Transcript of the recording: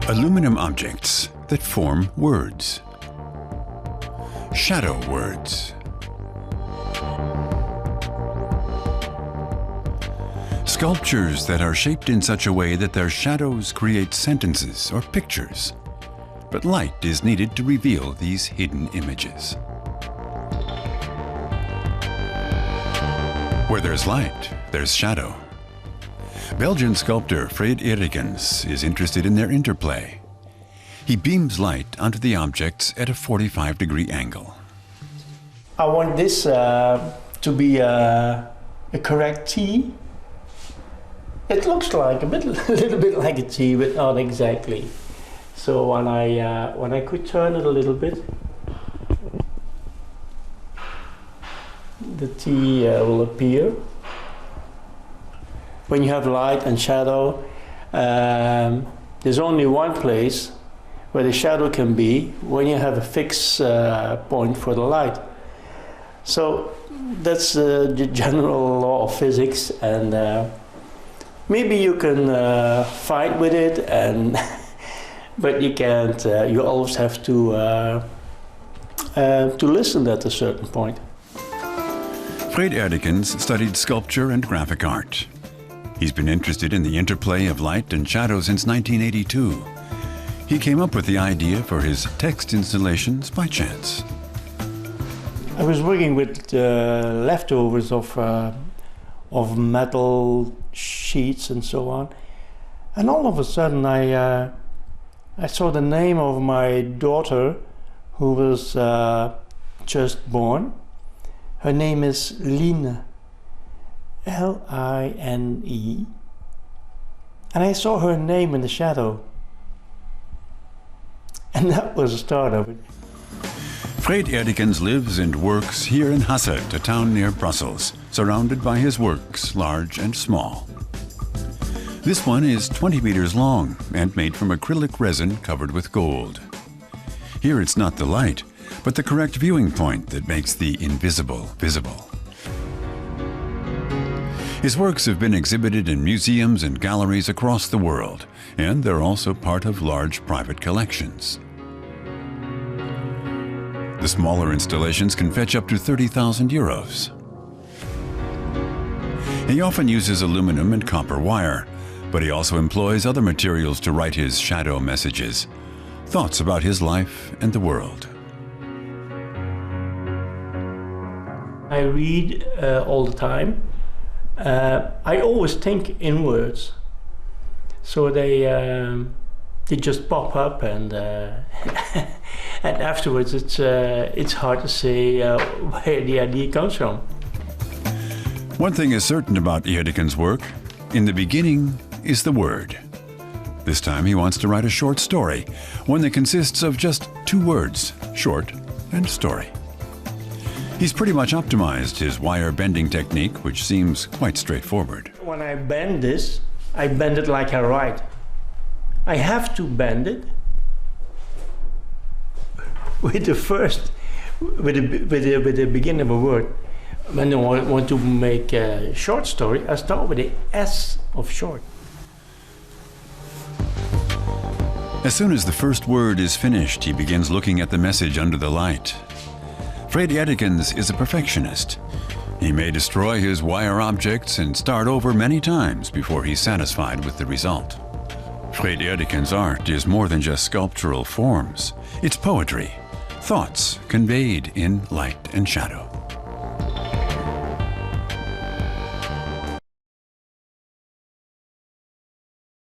Aluminum objects that form words. Shadow words. Sculptures that are shaped in such a way that their shadows create sentences or pictures. But light is needed to reveal these hidden images. Where there's light, there's shadow. Belgian sculptor Fred Erdekens is interested in their interplay. He beams light onto the objects at a 45-degree angle. I want this to be a correct T. It looks like a little bit like a T, but not exactly. So when I could turn it a little bit, the T will appear. When you have light and shadow, there's only one place where the shadow can be when you have a fixed point for the light. So that's the general law of physics, and maybe you can fight with it, and but you can't. You always have to listen at a certain point. Fred Erdekens studied sculpture and graphic art. He's been interested in the interplay of light and shadow since 1982. He came up with the idea for his text installations by chance. I was working with leftovers of metal sheets and so on, and all of a sudden I saw the name of my daughter, who was just born. Her name is Line, L-I-N-E, and I saw her name in the shadow, and that was the start of it. Fred Erdekens lives and works here in Hasselt, a town near Brussels, surrounded by his works, large and small. This one is 20 meters long and made from acrylic resin covered with gold. Here it's not the light, but the correct viewing point that makes the invisible visible. His works have been exhibited in museums and galleries across the world, and they're also part of large private collections. The smaller installations can fetch up to 30,000 euros. He often uses aluminum and copper wire, but he also employs other materials to write his shadow messages, thoughts about his life and the world. I read all the time. I always think in words, so they just pop up, and and afterwards it's hard to say where the idea comes from. One thing is certain about Erdekens' work: in the beginning is the word. This time he wants to write a short story, one that consists of just 2 words, short and story. He's pretty much optimized his wire bending technique, which seems quite straightforward. When I bend this, I bend it like I write. I have to bend it with the beginning of a word. When I want to make a short story, I start with the S of short. As soon as the first word is finished, he begins looking at the message under the light. Fred Erdekens is a perfectionist. He may destroy his wire objects and start over many times before he's satisfied with the result. Fred Erdekens' art is more than just sculptural forms. It's poetry, thoughts conveyed in light and shadow.